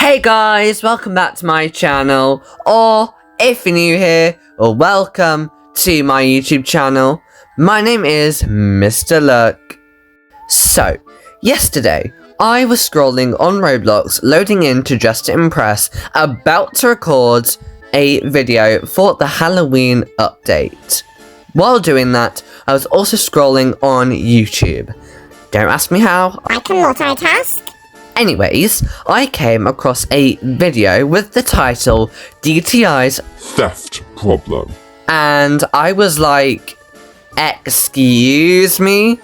Hey guys, welcome back to my channel, or if you're new here, well, welcome to my YouTube channel. My name is Mr. Luck. So, yesterday, I was scrolling on Roblox, loading into Just to Impress, about to record a video for the Halloween update. While doing that, I was also scrolling on YouTube. Don't ask me how. I can multitask. Anyways, I came across a video with the title DTI's Theft Problem. And I was like, excuse me?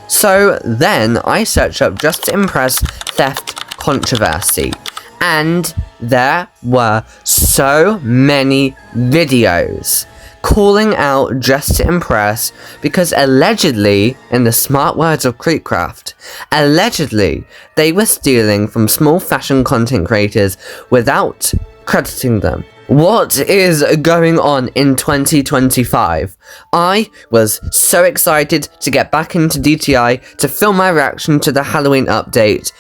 So then I searched up Just to Impress theft controversy, and there were so many videos calling out Just to Impress because allegedly, in the smart words of Creepcraft, allegedly they were stealing from small fashion content creators without crediting them. What is going on in 2025? I was so excited to get back into DTI to film my reaction to the Halloween update,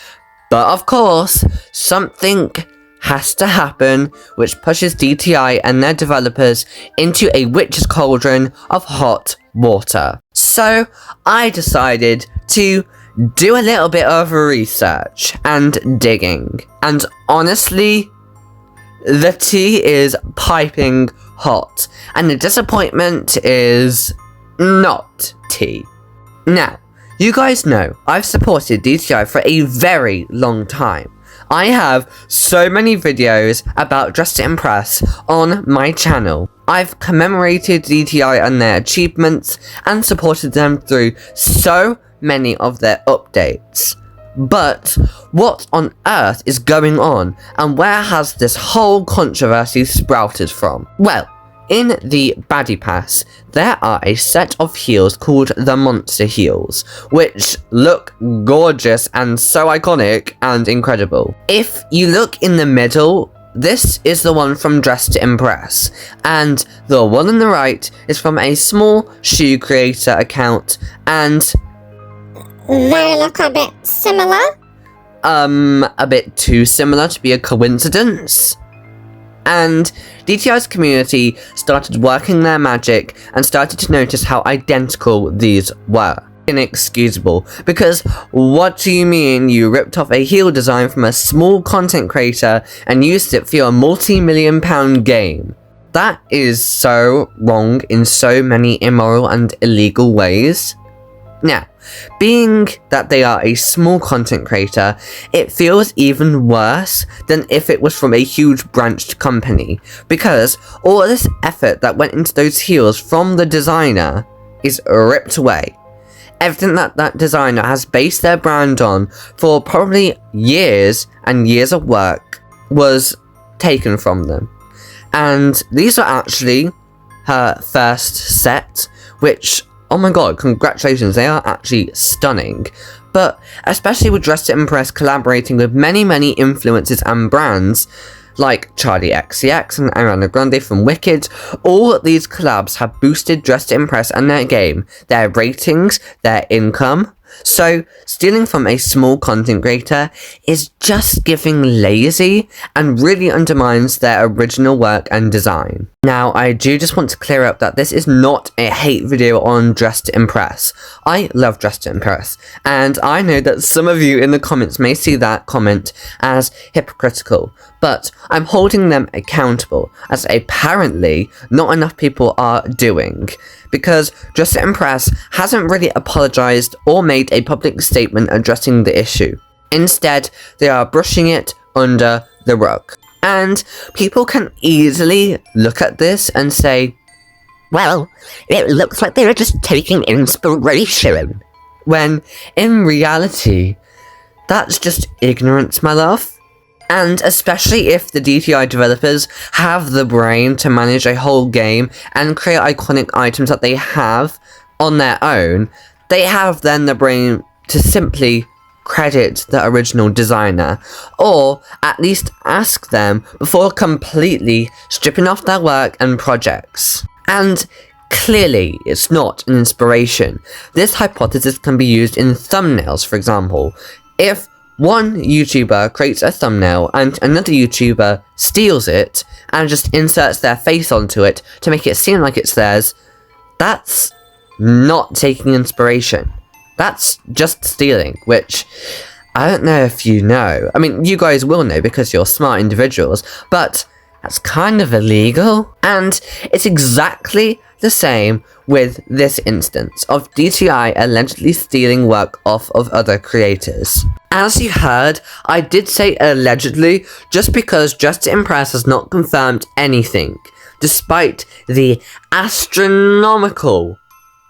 but of course, something has to happen which pushes DTI and their developers into a witch's cauldron of hot water. So I decided to do a little bit of research and digging, and honestly, the tea is piping hot, and the disappointment is not tea. Now, you guys know I've supported DTI for a very long time. I have so many videos about Just to Impress on my channel. I've commemorated DTI and their achievements and supported them through so many of their updates. But what on earth is going on, and where has this whole controversy sprouted from? Well, in the Baddie Pass, there are a set of heels called the Monster Heels, which look gorgeous and so iconic and incredible. If you look in the middle, this is the one from Just to Impress, and the one on the right is from a small shoe creator account, and They look a bit similar. a bit too similar to be a coincidence. And DTI's community started working their magic and started to notice how identical these were. Inexcusable, because what do you mean you ripped off a heel design from a small content creator and used it for your multi-million-pound game? That is so wrong in so many immoral and illegal ways. Now, being that they are a small content creator, it feels even worse than if it was from a huge branched company, because all this effort that went into those heels from the designer is ripped away. Everything that that designer has based their brand on for probably years and years of work was taken from them. And these are actually her first set, which, oh my god, congratulations, they are actually stunning. But especially with Just to Impress collaborating with many influencers and brands, like Charlie XCX and Ariana Grande from Wicked, all these collabs have boosted Just to Impress and their game, their ratings, their income. So, stealing from a small content creator is just giving lazy and really undermines their original work and design. Now, I do just want to clear up that this is not a hate video on Just to Impress. I love Just to Impress, and I know that some of you in the comments may see that comment as hypocritical, but I'm holding them accountable, as apparently not enough people are doing, because Just to Impress hasn't really apologized or made a public statement addressing the issue. Instead, they are brushing it under the rug. And people can easily look at this and say, well, it looks like they're just taking inspiration. When, in reality, that's just ignorance, my love. And especially if the DTI developers have the brain to manage a whole game and create iconic items that they have on their own, they have then the brain to simply credit the original designer, or at least ask them before completely stripping off their work and projects. And clearly, it's not an inspiration. This hypothesis can be used in thumbnails, for example. If one YouTuber creates a thumbnail and another YouTuber steals it and just inserts their face onto it to make it seem like it's theirs, that's not taking inspiration. That's just stealing, which I don't know if you know. I mean, you guys will know because you're smart individuals, but that's kind of illegal. And it's exactly the same with this instance of DTI allegedly stealing work off of other creators. As you heard, I did say allegedly just because Just to Impress has not confirmed anything, despite the astronomical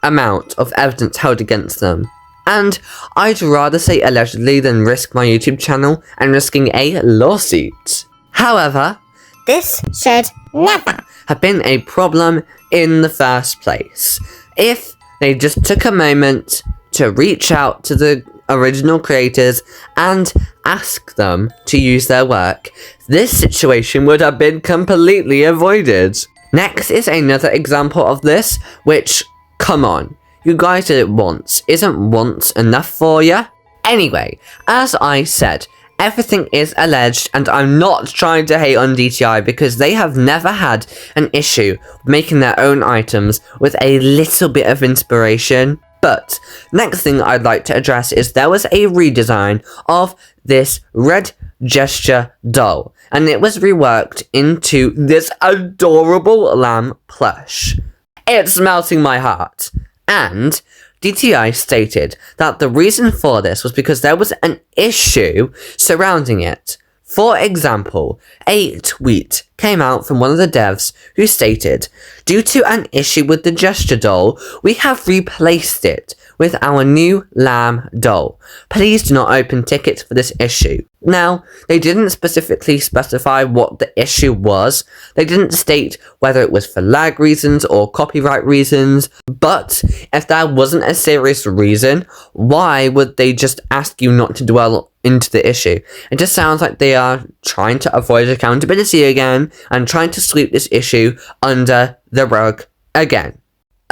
amount of evidence held against them. And I'd rather say allegedly than risk my YouTube channel and risking a lawsuit. However, This should never have been a problem in the first place. If they just took a moment to reach out to the original creators and ask them to use their work, this situation would have been completely avoided. Next is another example of this, which, come on, you guys did it once. Isn't once enough for ya? Anyway, as I said, everything is alleged, and I'm not trying to hate on DTI because they have never had an issue making their own items with a little bit of inspiration. But next thing I'd like to address is there was a redesign of this red gesture doll, and it was reworked into this adorable lamb plush. It's melting my heart. And DTI stated that the reason for this was because there was an issue surrounding it. For example, a tweet came out from one of the devs who stated, "Due to an issue with the gesture doll, we have replaced it with our new lamb doll. Please do not open tickets for this issue." Now, they didn't specifically specify what the issue was. They didn't state whether it was for lag reasons or copyright reasons, but if there wasn't a serious reason, why would they just ask you not to dwell into the issue? It just sounds like they are trying to avoid accountability again and trying to sweep this issue under the rug again.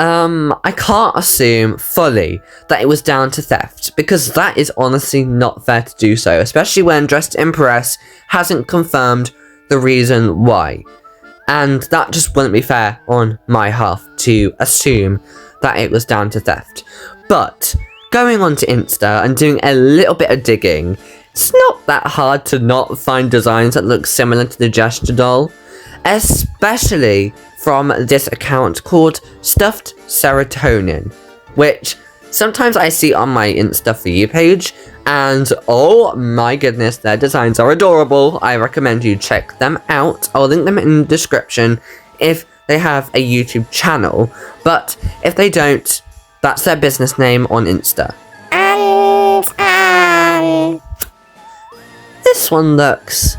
I can't assume fully that it was down to theft, because that is honestly not fair to do so, especially when Just to Impress hasn't confirmed the reason why. And that just wouldn't be fair on my half to assume that it was down to theft. But going on to Insta and doing a little bit of digging, it's not that hard to not find designs that look similar to the gesture doll, especially from this account called StuffedSeretonin, which sometimes I see on my Insta For You page, and oh my goodness, their designs are adorable. I recommend you check them out. I'll link them in the description if they have a YouTube channel, but if they don't, that's their business name on Insta. And, This one looks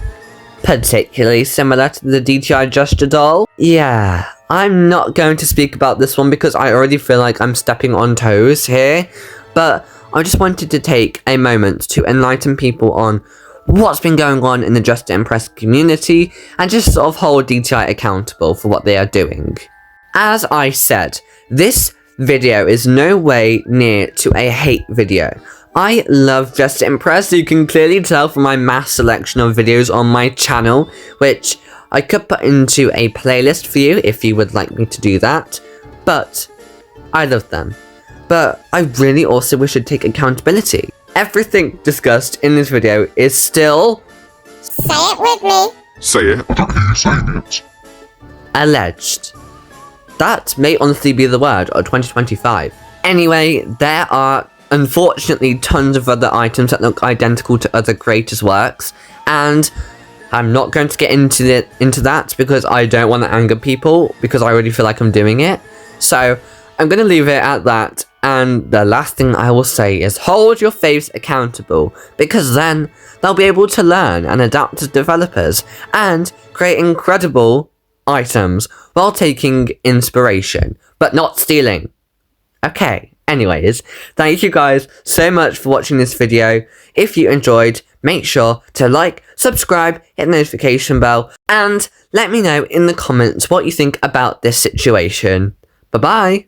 particularly similar to the DTI gesture doll. Yeah, I'm not going to speak about this one because I already feel like I'm stepping on toes here, but I just wanted to take a moment to enlighten people on what's been going on in the Just to Impress community and just sort of hold DTI accountable for what they are doing. As I said, this video is no way near to a hate video. I love Just to Impress, you can clearly tell from my mass selection of videos on my channel, which I could put into a playlist for you if you would like me to do that, but I love them. But I really also wish I'd take accountability. Everything discussed in this video is still... say it with me. Say it. I don't hear you saying it. alleged. That may honestly be the word of 2025. Anyway, there are unfortunately tons of other items that look identical to other creators' works, and I'm not going to get into that because I don't want to anger people, because I already feel like I'm doing it. So I'm going to leave it at that, and the last thing I will say is hold your faves accountable, because then they'll be able to learn and adapt as developers and create incredible items while taking inspiration, but not stealing. Okay, anyways, thank you guys so much for watching this video. If you enjoyed, make sure to like, subscribe, hit the notification bell, and let me know in the comments what you think about this situation. Bye-bye!